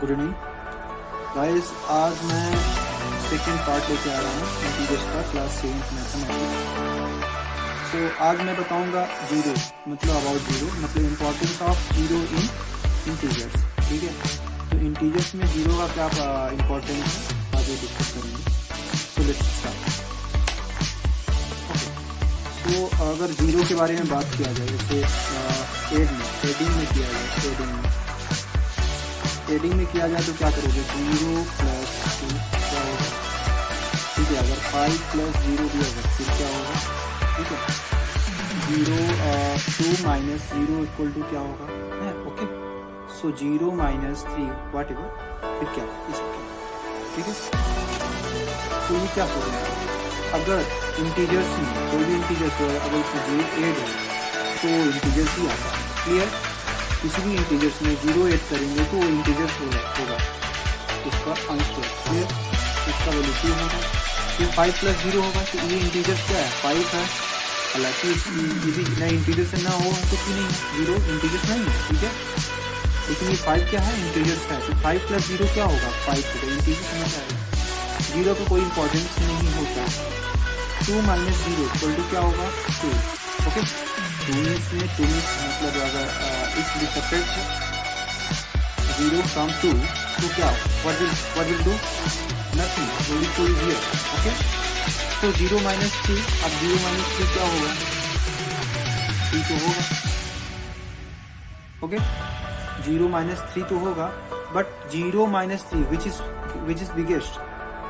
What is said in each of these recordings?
Good evening guys, आज मैं second part लेके आ रहा हूँ इंटीजर्स का, क्लास 7th मैथमेटिक्स। सो आज मैं बताऊंगा जीरो मतलब अबाउट जीरो, मतलब importance of zero in integers. ठीक है, तो इंटीजर्स में जीरो का क्या इम्पोर्टेंस है आगे डिस्कस करेंगे। So let's start. तो अगर जीरो के बारे में बात किया जाए, जैसे एडिंग में किया जाए, एडिंग में किया जाए तो क्या करोगे, 0 प्लस 2 क्या होगा। ठीक है, अगर 5 प्लस 0 भी होगा फिर क्या होगा। ठीक है, 2 माइनस 0 इक्वल टू क्या होगा है। ओके, सो 0 माइनस 3 वाट एवर फिर क्या ठीक है। तो ये क्या सोचेंगे, अगर इंटीजर्स में कोई भी इंटीजर्स हो, अगर उसमें 0 ऐड है तो इंटीजर्स ही आता है। क्लियर, किसी भी इंटीजर्स में 0 ऐड करेंगे तो वो इंटीजर्स होगा उसका आंसर। क्लियर, इसका वैल्यू 2 होगा। फिर 5 प्लस 0 होगा तो ये इंटीजर्स क्या है, 5 है। हालांकि ये भी ना इंटीजर्स ना हो कुछ भी नहीं है, 0 इंटीजर्स नहीं है। ठीक है, लेकिन ये 5 क्या है, इंटीजर्स है। तो 5 प्लस 0 क्या होगा, 5 होगा, इंटीजर्स में जाएगा। 0 का कोई इंपॉर्टेंस नहीं होता। 2 माइनस 0 इक्वल टू क्या होगा, 2। ओके, 2 मतलब अगर इफ वी सब्ट्रैक्ट 0 फ्रॉम 2 तो क्या what will do nothing, only 2 is here. Okay, तो 0 माइनस 3, अब 0 माइनस 3 क्या होगा, 3 तो होगा। ओके, 0 माइनस 3 तो होगा, but 0 minus 3 which is biggest,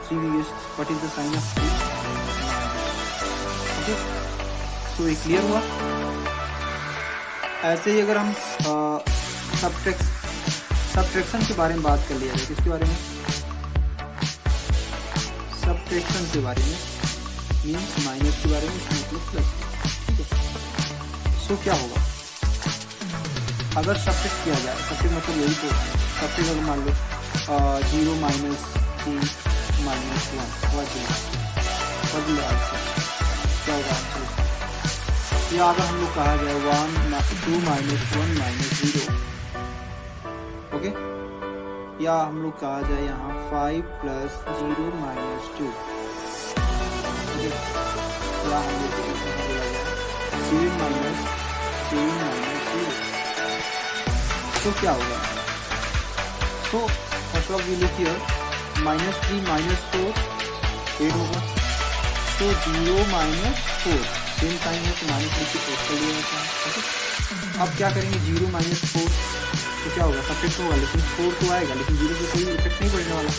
3 biggest, what is the sign of 3? Okay, so ये क्लियर हुआ। ऐसे ही अगर हम सब्ट्रैक्शन के बारे में बात कर लिया जाए, किसके बारे में, सब्ट्रैक्शन के बारे में, मीन्स माइनस के बारे में, मतलब प्लस। ठीक है, सो क्या होगा अगर सब्ट्रैक्ट किया जाए, सब्ट्रैक्ट मतलब यही तो सब्ट्रैक्ट, अगर मान लो 0 minus 3 minus 1 what will answer क्या होगा आंसर। या अगर हम लोग कहा जाए 2 माइनस 1 माइनस 0। ओके, या हम लोग कहा जाए यहाँ 5 प्लस 0 माइनस 2। ओके, या हम लोग बोला जाए 7 माइनस 0। तो क्या होगा, सो फर्स्ट ऑफ वी लुक हियर, -3 माइनस 4 8 होगा। सो 0 माइनस 4 सेम साइन है तो माइनस लिख के कर लिया जाता है। ओके, अब क्या करेंगे, 0 माइनस 4 तो क्या होगा, सब्ट्रैक्ट होगा, लेकिन 4 तो आएगा, लेकिन 0 से कोई इफेक्ट नहीं पड़ने वाला।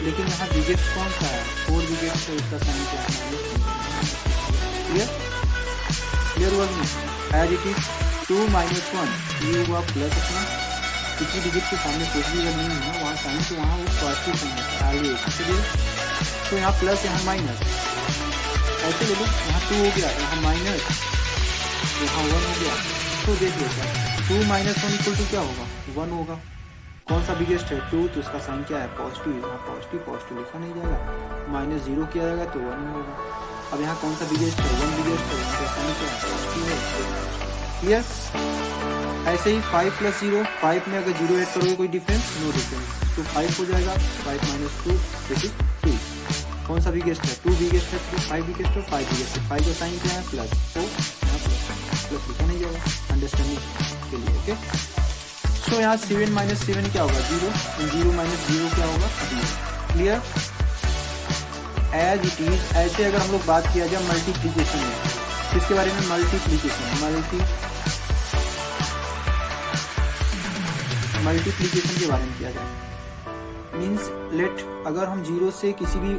लेकिन यहाँ बिगेस्ट कौन सा है, 4 बिगेस्ट है, उसका साइन क्या है। क्लियर हुआ कि नहीं, एज इट इज 2 माइनस 1 ये हुआ प्लस अपना, किसी डिजिट के सामने कुछ भी अगर नहीं है वहाँ साइन, तो वहाँ वो पॉजिटिव साइन होता है आगे। तो यहाँ प्लस यहाँ माइनस, ऐसे ले लो, यहाँ 2 हो गया, यहाँ माइनस, यहाँ 1 हो गया। तो देख लो क्या, 2 माइनस 1 इक्वल टू क्या होगा, 1 होगा। कौन सा बिगेस्ट है, 2, तो इसका साइन क्या है, पॉजिटिव। यहाँ पॉजिटिव लिखा नहीं जाएगा, माइनस 0 किया जाएगा तो 1 होगा। अब यहाँ कौन सा बिगेस्ट है, 1 बिगेस्ट है, उनका साइन क्या है, पॉजिटिव है। क्लियर, ऐसे ही 5 प्लस 0, 5 में अगर 0 ऐड करोगे कोई डिफरेंस, नो डिफरेंस, तो 5 हो जाएगा। 5 माइनस 2 दिस इज 3। कौन सा बिगेस्ट है, 2 बिगेस्ट है, 5 बिगेस्ट है, 5 बिगेस्ट है, 5 का साइन क्या है, प्लस। तो यहाँ प्लस लिखा नहीं जाएगा अंडरस्टैंडिंग के लिए। ओके, सो यहाँ 7 माइनस 7 क्या होगा, 0, 0 माइनस 0 क्या होगा, 0। Clear, as it is. ऐसे अगर हम लोग बात किया जाए मल्टीप्लीकेशन में, किसके बारे में, मल्टीप्लीकेशन के बारे में किया जाए, मीन्स लेट अगर हम 0 से किसी भी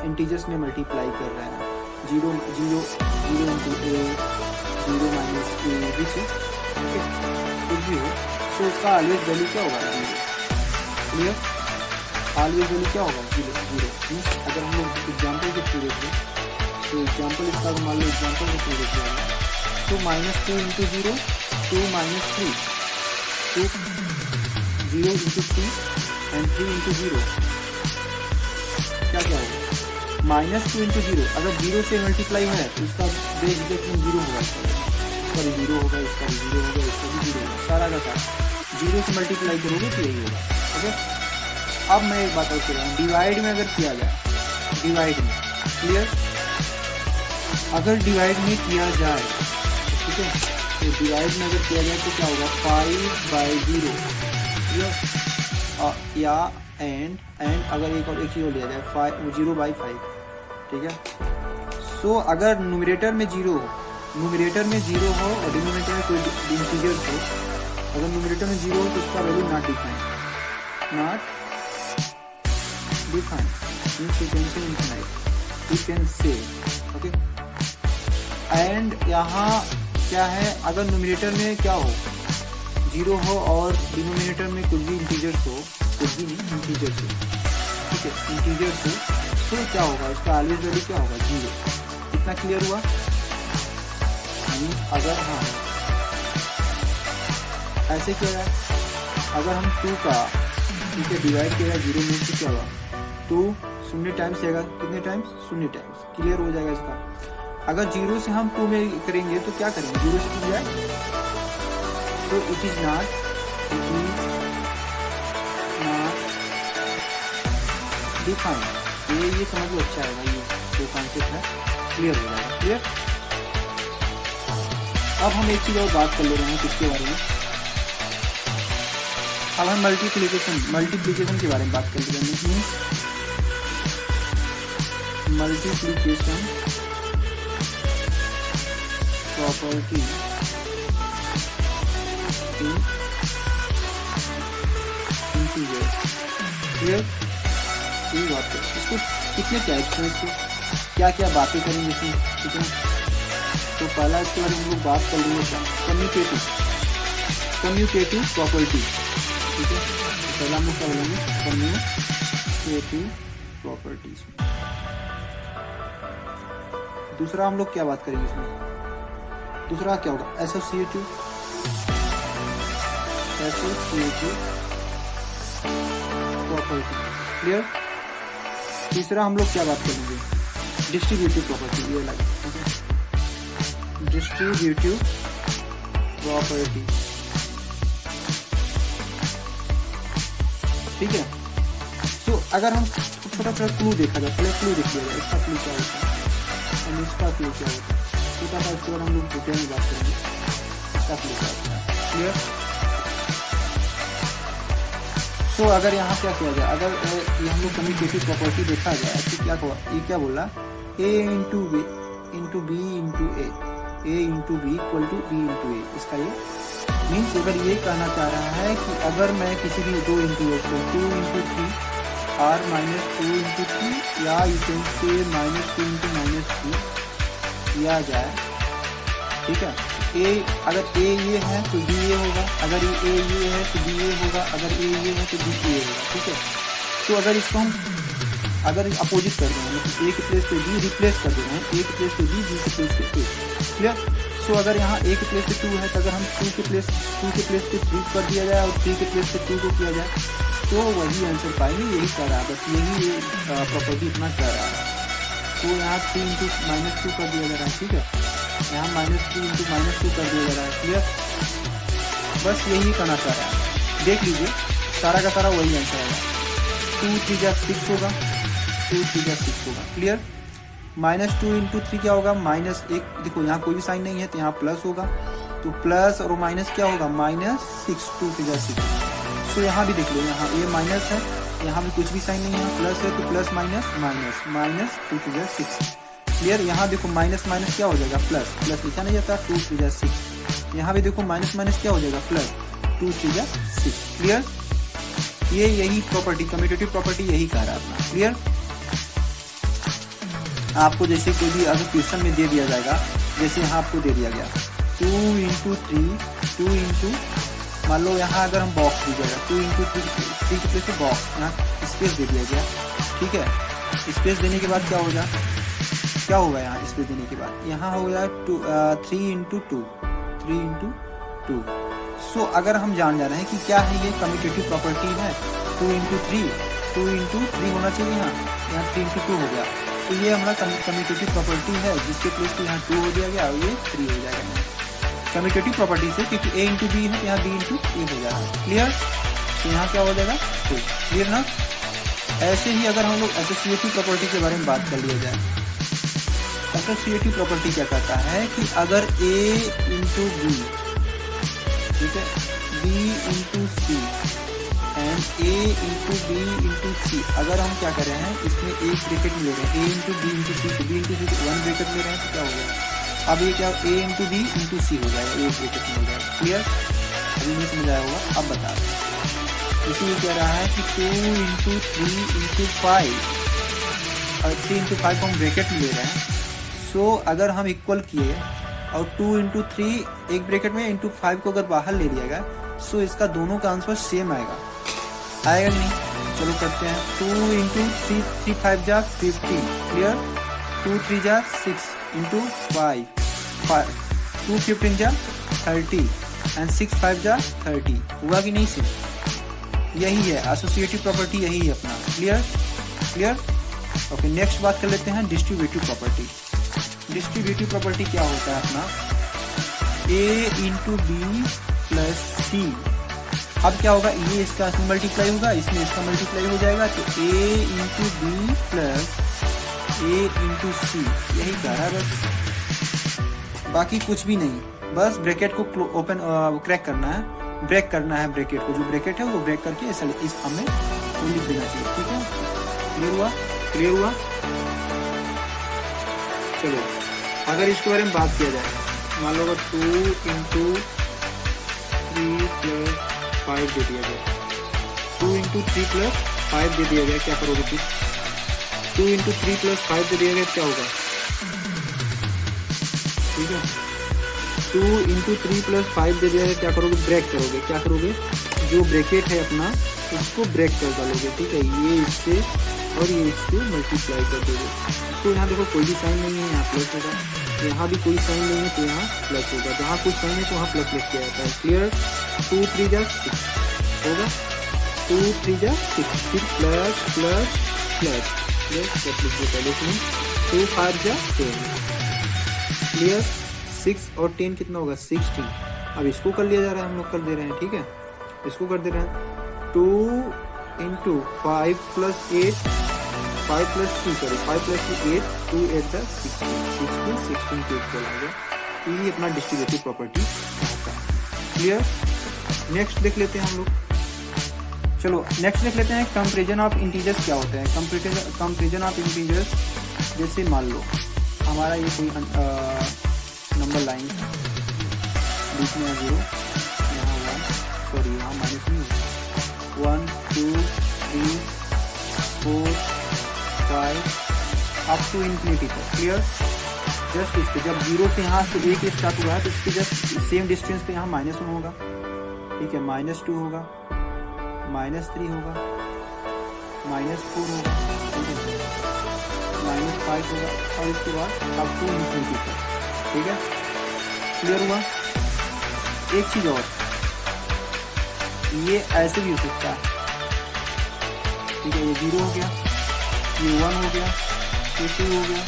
इंटीजर्स में मल्टीप्लाई कर रहे हैं, 0 into a, 0 minus a, which is कुछ भी हो, सो उसका ऑलवेज वैल्यू क्या होगा, 0। क्लियर, ऑलवेज वैल्यू क्या होगा, 0। मीन्स अगर हम लोग एग्जाम्पल के थ्रू देखें, तो एग्जाम्पल इसका मान लो एग्जाम्पल के थ्रू देखिए, तो -2 into 0, 2 minus 3, 0 into 3 and 3 into 0 क्या होगा, -2 इंटू 0। अगर 0 से मल्टीप्लाई है तो उसका बेस डिफरेंस 0 होगा, इसका भी 0 होगा, इसका भी 0 होगा, इसका भी 0 होगा, सारा का सारा 0 से मल्टीप्लाई करोगे तो यही होगा। ओके, अब मैं एक बात और कह रहा हूँ, डिवाइड में अगर किया जाए, डिवाइड में, क्लियर, अगर डिवाइड में किया जाए, ठीक है, तो डिवाइड में अगर किया जाए तो क्या होगा, 5/0, या एंड अगर एक और एक चीज और लिया जाए 0/5, ठीक है। सो अगर न्यूमरेटर में 0 हो, न्यूमरेटर में 0 हो और डिनोमिनेटर में कोई इंटीजर हो, अगर न्यूमरेटर में 0 हो तो उसका value not defined, means you can say infinite, you can say, okay. And यहाँ क्या है, अगर न्यूमरेटर में क्या हो, 0 हो और डिनोमिनेटर में कुछ भी इंटीजर्स हो, कुछ भी नहीं, इंटीजर्स हो, ठीक है, इंटीजर्स हो, तो क्या होगा, उसका ऑलवेज वैल्यू क्या होगा, 0। इतना क्लियर हुआ। अगर हाँ ऐसे किया जाए, अगर हम 2 का, ठीक है, डिवाइड किया जाए 0 में से क्या होगा, 2 0 टाइम्स जाएगा, कितने टाइम्स, 0 टाइम्स, क्लियर हो जाएगा इसका। अगर 0 से हम 2 में करेंगे तो क्या करेंगे, 0 से किया जाए, so it is not defined. ये समझ लो, अच्छा है भाई, ये जो कॉन्सेप्ट है क्लियर हो जाएगा, क्लियर। अब हम एक चीज और बात कर ले रहे हैं किसके बारे में, अब हम मल्टीप्लिकेशन के बारे में बात कर रहे हैं। Means multiplication property in integers, clear. यही बात है, इसको कितने टाइप्स हैं, इसको क्या क्या बातें करेंगे इसमें, ठीक है। तो पहला इसके बारे में हम लोग बात कर लेंगे, कम्यूटेटिव प्रॉपर्टी, ठीक है। तो पहला हम लोग क्या बोलेंगे, कम्यूटेटिव प्रॉपर्टीज। दूसरा हम लोग क्या बात करेंगे इसमें, दूसरा क्या होगा, एसोसिएटिव प्रॉपर्टी, क्लियर। तीसरा हम लोग क्या बात करेंगे, डिस्ट्रीब्यूटिव प्रॉपर्टी, ये अलग, डिस्ट्रीब्यूटिव प्रॉपर्टी, ठीक है। सो अगर हम छोटा क्लू देखा जाए, पहले क्लू देख लिया जाए, इसका क्लू क्या होता है और इसका क्लू क्या होता है, छोटा सा, उसके बाद हम लोग डिटेल में बात करेंगे इसका क्लू क्या होता है, क्लियर। सो अगर यहाँ क्या किया जाए, अगर ये हम लोग कम्यूटेटिव प्रॉपर्टी देखा जाए तो क्या हुआ, ये क्या बोला, a into B into a, a into b equal to b into a. इसका ये मीन्स अगर ये कहना चाह रहा है कि अगर मैं किसी भी 2 इंटू 3 और -2 इंटू 3 या यू कैन से -2 इंटू -3 किया जाए, ठीक है। ए अगर ए ये है तो बी ये होगा, अगर ए ये है तो बी ये होगा, अगर ए ये है तो बी ये होगा, ठीक है। तो अगर इसको हम अगर अपोजिट कर रहे हैं, मतलब ए के प्लेस पे बी रिप्लेस कर दे रहे हैं, ए के प्लेस पे बी के प्लेस पे ए, क्लियर। सो अगर यहाँ ए के प्लेस पे 2 है तो अगर हम 2 के प्लेस पे 3 कर दिया जाए और 3 के प्लेस पे 2 को किया जाए तो वही आंसर पाएंगे, यही कर रहा है, बस यही प्रॉपर्टी इतना कर रहा है। तो यहाँ 3 इंटू -2 कर दिया जा रहा है, ठीक है, यहाँ -3 इंटू -2 कर दिया जा रहा है, क्लियर। बस यही करना चाह रहा है, देख लीजिए सारा का सारा वही आंसर आएगा, 2 3 जा 6 होगा, 2 3 जा 6 होगा, क्लियर। -2 इंटू 3 क्या होगा, -1, देखो यहाँ कोई भी साइन नहीं है तो यहाँ प्लस होगा, तो प्लस और माइनस क्या होगा, -6, 2 3 जा 6। सो यहाँ भी देख लो, यहाँ ये माइनस है, यहाँ भी कुछ भी साइन नहीं है, प्लस है तो प्लस माइनस माइनस 2 3 जा 6, क्लियर। यहाँ देखो माइनस माइनस क्या हो जाएगा, प्लस प्लस लिखा नहीं जाता, 2 3 जा 6। यहाँ भी देखो माइनस माइनस क्या हो जाएगा, प्लस 2 3 जा 6, क्लियर। ये यही प्रॉपर्टी कम्यूटेटिव प्रॉपर्टी यही कह रहा है अपना, क्लियर। आपको जैसे कोई भी अगर क्वेश्चन में दे दिया जाएगा, जैसे यहाँ आपको दे दिया गया 2 इंटू 3, 2 इंटू, मान लो यहाँ अगर हम बॉक्स दिया जाएगा 2 इंटू 3 के प्लेस पे बॉक्स, यहाँ स्पेस दे दिया गया, ठीक है। स्पेस देने के बाद क्या होगा, क्या होगा यहाँ स्पेस देने के बाद, यहाँ हो गया 3 इंटू 2, 3 इंटू 2। सो अगर हम जान जा रहे हैं कि क्या है ये कम्यूटेटिव प्रॉपर्टी है, 2 इंटू 3 होना चाहिए, यहाँ 3 इंटू 2 हो गया, तो ये हमारा कम्यूटेटिव प्रॉपर्टी है, जिसके प्लेस पे यहाँ 2 हो दिया गया और ये 3 हो जाएगा कम्यूटेटिव प्रॉपर्टी से, क्योंकि a इंटू बी है तो यहाँ b इंटू ए हो जाएगा, क्लियर। तो यहाँ क्या हो जाएगा 2, क्लियर ना। ऐसे ही अगर हम लोग एसोसिएटिव प्रॉपर्टी के बारे में बात कर लिया जाए, एसोसिएटिव प्रॉपर्टी क्या कहता है कि अगर A इंटू बी, ठीक है, B into C and A into B into C, अगर हम क्या कर रहे हैं इसमें एक ब्रैकेट में ले रहे हैं A into B into C, B into C one bracket ले रहे हैं तो क्या हो जाएगा, अब ये क्या A इंटू बी इंटू सी हो जाएगा, एक ब्रैकेट में हो जाएगा। क्लियर, अभी नहीं समझ आया होगा, अब बता रहे हैं। इसलिए कह रहा है कि 2 इंटू 3 इंटू 5 और 3 इंटू 5 को हम ब्रैकेट में ले रहे हैं। सो अगर हम इक्वल किए और 2 इंटू 3 एक ब्रैकेट में इंटू 5 को अगर बाहर ले लिया गया सो इसका दोनों का आंसर सेम आएगा, आएगा नहीं? चलो करते हैं। 2 इंटू 3, 3 5 जा 15, क्लियर। 2 3 जा 6 इंटू 5, 2 15 जा 30 एंड 6 5 जा 30, हुआ कि नहीं सेम? यही है एसोसिएटिव प्रॉपर्टी, यही है अपना। Clear, clear. ओके, नेक्स्ट बात कर लेते हैं डिस्ट्रीब्यूटिव प्रॉपर्टी। डिस्ट्रीब्यूटिव प्रॉपर्टी क्या होता है अपना, A इंटू बी प्लस सी। अब क्या होगा, ये इसका मल्टीप्लाई होगा, इसमें इसका मल्टीप्लाई हो जाएगा, तो A into B plus A into C, यही कह रहा है बस, बाकी कुछ भी नहीं। बस ब्रैकेट को ओपन क्रैक करना है, ब्रेक करना है ब्रैकेट को, जो ब्रैकेट है वो ब्रेक करके इस फॉर्म में वो लिख देना चाहिए। ठीक है, क्लियर हुआ, क्लियर हुआ। चलो अगर इसके बारे में बात किया जाए, मान लो अगर 2 इंटू 3 प्लस 5 दे दिया जाए, 2 इंटू 3 प्लस 5 दे दिया जाए, क्या करोगे फिर? 2 इंटू 3 प्लस 5 दे दिया जाए, क्या होगा? ठीक है, 2 इंटू 3 प्लस 5 दे दिया जाए, क्या करोगे? ब्रेक करोगे। क्या करोगे? जो ब्रैकेट है अपना उसको ब्रेक कर डालोगे। ठीक है, ये इससे और ये इससे मल्टीप्लाई कर दोगे। तो यहाँ देखो कोई भी साइन नहीं है, यहाँ प्लस होगा, यहाँ भी कोई साइन नहीं है तो यहाँ प्लस होगा, जहाँ कुछ साइन है तो वहाँ प्लस लिख के आता है। क्लियर। 2 3 जा 6 होगा, 2 3 जा 6, फिर प्लस प्लस प्लस प्लस लिख दो पहले इसमें, 2 5 जा 10। क्लियर। 6 और 10 कितना होगा? 16। अब इसको कर लिया जा रहा है, हम लोग कर दे रहे हैं। ठीक है, इसको कर दे रहे हैं। 2 into 5 plus 8, 5 plus 2 sorry 5 plus 2 8, 2 8 जा 16, 16 के इक्वल आ गया। ये अपना डिस्ट्रीब्यूटिव प्रॉपर्टी होता है। क्लियर। नेक्स्ट देख लेते हैं हम लोग। चलो नेक्स्ट देख लेते हैं कंपैरिजन ऑफ इंटीजर्स क्या होता है। कंपैरिजन ऑफ इंटीजर्स, जैसे मान लो हमारा ये कोई नंबर लाइन बीच में 0, यहाँ 1, सॉरी यहाँ माइनस नहीं, 1 2 3 4 5 अप टू इन्फिनिटी तक। क्लियर। जस्ट इसके जब 0 से यहाँ से 1 स्टार्ट हुआ है तो इसके जस्ट सेम डिस्टेंस पे यहाँ -1 होगा। ठीक है, -2 होगा, -3 होगा, -4 होगा, -5 होगा और इसके बाद अप टू इन्फिनिटी तक। ठीक है, क्लियर हुआ। एक चीज और, ये ऐसे भी हो सकता है। ठीक है, ये 0 हो गया, ये 1 हो गया, ये 2 हो गया,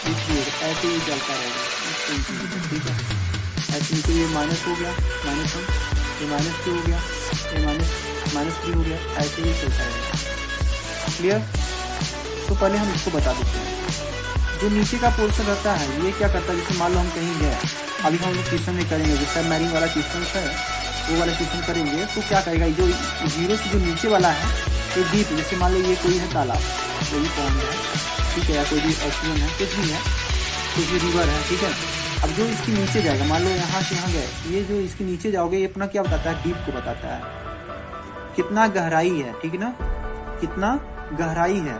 ये 3 हो गया, ऐसे ही चलता रहेगा। ठीक है, ऐसे नीचे ये माइनस हो गया, -1, ये -2 हो गया, ये -3 हो गया, ऐसे ही चलता रहेगा। क्लियर। तो पहले हम इसको बता देते हैं। जो नीचे का पोर्शन रहता है ये क्या करता है, जैसे मान लो हम कहीं गए, अभी हम लोग क्वेश्चन में करेंगे, जैसे मैरिंग वाला क्वेश्चन है वो वाला क्वेश्चन करेंगे, तो क्या करेगा, जो 0 से जो नीचे वाला है ये डीप, जैसे मान लो ये कोई है तालाब, कोई भी पॉन्ड है, ठीक है, या कोई भी ओशियन है, कुछ भी है, कुछ भी रिवर है। ठीक है, अब जो इसके नीचे जाएगा, मान लो यहाँ से यहाँ गए, ये जो इसके नीचे जाओगे ये अपना क्या बताता है, डीप को बताता है, कितना गहराई है। ठीक है ना, कितना गहराई है,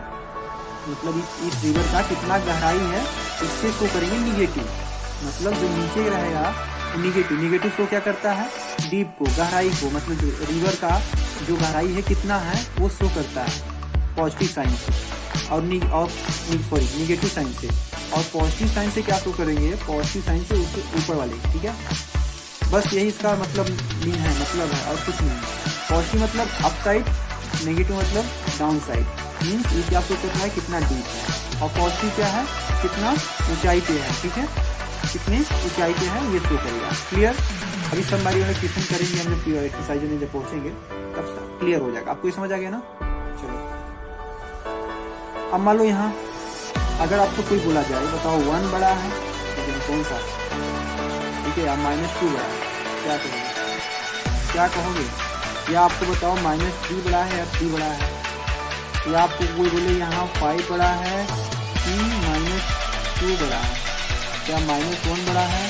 मतलब इस रिवर का कितना गहराई है, इससे शो करेंगे निगेटिव, मतलब जो नीचे रहेगा निगेटिव शो क्या करता है, डीप को, गहराई को, मतलब जो रिवर का जो गहराई है कितना है वो शो करता है पॉजिटिव साइन से, और निगेटिव साइन से। और पॉजिटिव साइन से क्या शो करेंगे, पॉजिटिव साइन से उसके ऊपर वाले। ठीक है, बस यही इसका मतलब मीन है, मतलब है, और कुछ नहीं। पॉजिटिव मतलब अप साइड, नेगेटिव मतलब डाउन साइड, मीन्स ये क्या शो करता है, कितना डीप है, और पॉजिटिव क्या है, कितना ऊंचाई पे है। ठीक है, कितनी ऊंचाई पे है ये शो करेगा। क्लियर। अभी सब हमारी वाले क्वेश्चन करेंगे हम जब एक्सरसाइज में जब पहुंचेंगे तब क्लियर हो जाएगा। आपको ये समझ आ गया ना। चलो अब मान लो यहाँ अगर आपको कोई बोला जाए बताओ 1 बड़ा है लेकिन कौन सा, ठीक है, या -2 बड़ा है, क्या कहोगे, क्या कहोगे? या आपको बताओ -3 बड़ा है या 3 बड़ा है, या आपको कोई बोले यहाँ 5 बड़ा है कि -2 बड़ा है, या -1 बड़ा है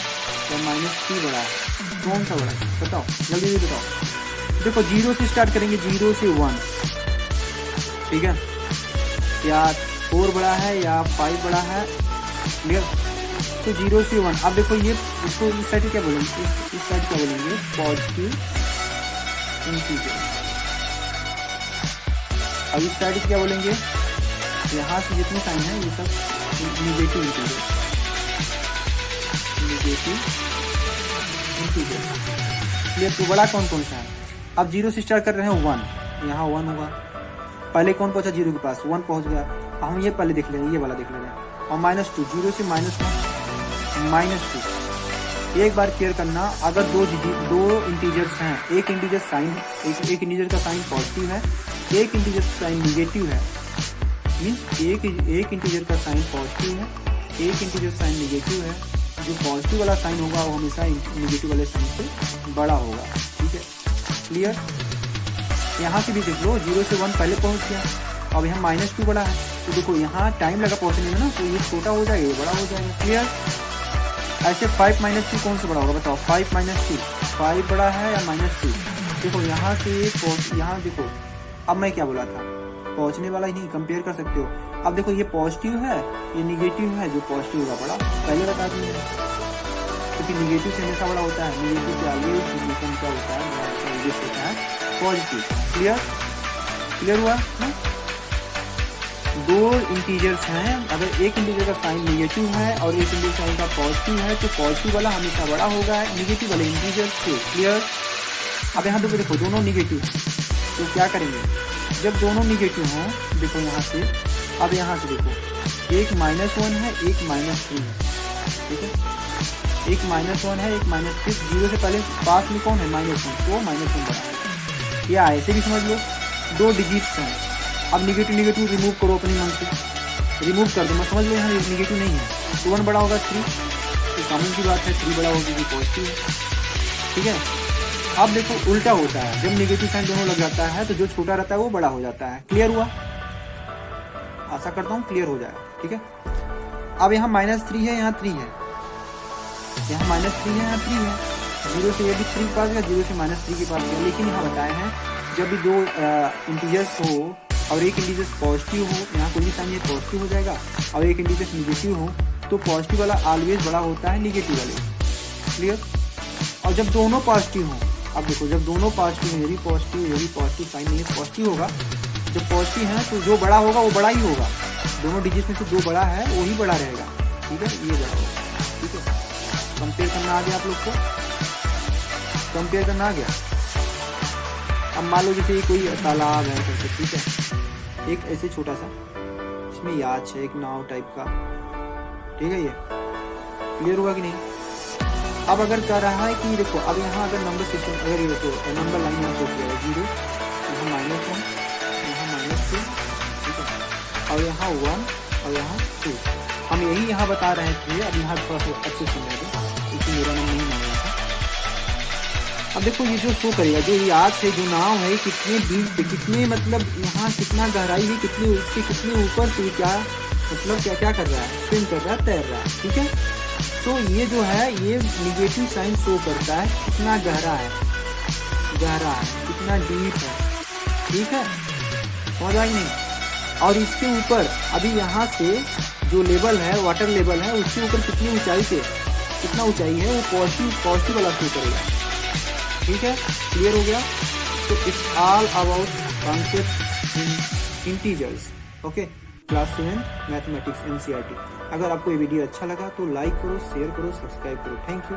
या -3 बड़ा है, कौन सा बड़ा है बताओ, जल्दी जल्दी बताओ। देखो 0 से स्टार्ट करेंगे, 0 से 1, ठीक है, या 4 बड़ा है या 5 बड़ा है, क्लियर। तो 0 से 1, अब देखो ये इसको इस साइड क्या बोलेंगे, इस साइड क्या बोलेंगे, पॉजिटिव इंटीजर। अब इस साइड क्या बोलेंगे, यहाँ से जितने साइन है ये सब negative integer, negative integer, clear. तो बड़ा कौन कौन सा है? अब 0 से स्टार्ट कर रहे हैं 1, यहाँ 1 होगा, पहले कौन पहुंचा 0 के पास, 1 पहुंच गया। हम ये पहले देख लेंगे, ये वाला देख लेंगे। और -2, 0 से -1 -2। एक बार क्लियर करना, अगर दो इंटीजर्स हैं, एक इंटीजर साइन, एक इंटीजर का साइन पॉजिटिव है, एक इंटीजर का साइन निगेटिव है, मीन्स एक इंटीजर का साइन पॉजिटिव है, एक इंटीजर साइन निगेटिव है, जो पॉजिटिव वाला साइन होगा वो हमेशा निगेटिव वाले साइन से बड़ा होगा, ठीक है, क्लियर। यहाँ से भी देख लो, 0 से 1 पहले पहुंच गया, अब यहाँ -2 बड़ा है, तो देखो यहाँ टाइम लगा पहुंचने में ना, तो ये छोटा हो जाएगा, ये बड़ा हो जाएगा, क्लियर। ऐसे 5 -2 कौन सा बड़ा होगा बताओ, 5 -2, 5 बड़ा है या -2? देखो यहाँ से यहाँ देखो, अब मैं क्या बोला था, पहुंचने वाला ही नहीं, कंपेयर कर सकते हो। अब देखो ये पॉजिटिव है, ये निगेटिव है, जो पॉजिटिव होगा बड़ा, पहले बता दिए, क्योंकि निगेटिव से हमेशा बड़ा होता है, निगेटिव से आगे क्या होता है, पॉजिटिव, क्लियर, क्लियर हुआ ना। दो इंटीजर्स हैं, अगर एक इंटीजर का साइन निगेटिव है और एक इंटीजर साइन का पॉजिटिव है, तो पॉजिटिव वाला हमेशा बड़ा होगा निगेटिव वाले इंटीजर से, क्लियर। अब यहाँ देखो दोनों निगेटिव, तो क्या करेंगे, जब दोनों निगेटिव हों, देखो यहाँ से, अब यहाँ से देखो, एक -1 है, एक -3 है, ठीक है, एक -1 है, एक -3, 0 से पहले पास में कौन है, -1, तो -1 बड़ा है, या ऐसे भी समझ लो, दो डिजिट्स हैं। अब निगेटिव रिमूव करो अपने मन से, रिमूव कर दो, मैं समझ लो यहाँ निगेटिव नहीं है, तो 1 बड़ा होगा 3, तो कॉमन सी बात है 3 बड़ा होगी, पॉजिटिव है, ठीक है। अब देखो उल्टा होता है, जब निगेटिव साइन दोनों लग जाता है तो जो छोटा रहता है वो बड़ा हो जाता है, क्लियर हुआ, आशा करता हूँ क्लियर हो जाएगा, ठीक है। अब यहाँ -3 है, यहाँ 3 है, यहाँ -3 है, यहाँ 3 है, 0 से ये भी 3 के पास गया, 0 से -3 के पास गया, लेकिन यहाँ बताए हैं जब भी दो इंटीजर्स हो और एक इंटीजर्स पॉजिटिव हो, यहाँ कोई भी साइन ये पॉजिटिव हो जाएगा, और एक इंटीजर्स निगेटिव हो, तो पॉजिटिव वाला ऑलवेज बड़ा होता है निगेटिव वाले, क्लियर। और जब दोनों पॉजिटिव हो, अब देखो जब दोनों पॉजिटिव है, ये भी पॉजिटिव साइन नहीं है, पॉजिटिव होगा, जब पॉजिटिव है तो जो बड़ा होगा वो बड़ा ही होगा, दोनों डिजिट में से जो बड़ा है वो ही बड़ा रहेगा, ठीक है, ये बड़ा होगा, ठीक है। कंपेयर करना आ गया आप लोग को, कंपेयर करना आ गया। अब मान लो जैसे कोई तालाब है करके, ठीक है, एक ऐसे छोटा सा, इसमें याच है, एक नाव टाइप का, ठीक है, ये क्लियर हुआ कि नहीं। अब अगर कह रहा है कि देखो, अब यहाँ अगर नंबर सिस्टम, अगर ये देखो नंबर लाइन यहाँ सोच गया 0, यहाँ -1, यहाँ -2, ठीक है, और यहाँ 1 और यहाँ 2, हम यही यहाँ बता रहे थे। अब यहाँ थोड़ा सा अच्छे से समझ दो, क्योंकि मेरा नाम नहीं मांगा था। अब देखो ये जो शो करेगा, जो ये आज से जो नाव है, कितने डीप पे, कितने मतलब यहाँ कितना गहराई है, कितने उसके कितने ऊपर से क्या मतलब क्या कर रहा है, स्विम कर रहा है, तैर रहा है, ठीक है। तो ये जो है ये निगेटिव साइन शो करता है कितना गहरा है, कितना डीप है, ठीक है, समझ आई नहीं। और इसके ऊपर अभी यहाँ से जो लेवल है, वाटर लेवल है, उसके ऊपर कितनी ऊंचाई पे, कितना ऊंचाई है, वो पॉजिटिव वाला शो करेगा, ठीक है, क्लियर हो गया। तो it's all about concept in integers, okay, class 7 mathematics NCERT। अगर आपको ये वीडियो अच्छा लगा तो लाइक करो, शेयर करो, सब्सक्राइब करो। Thank you.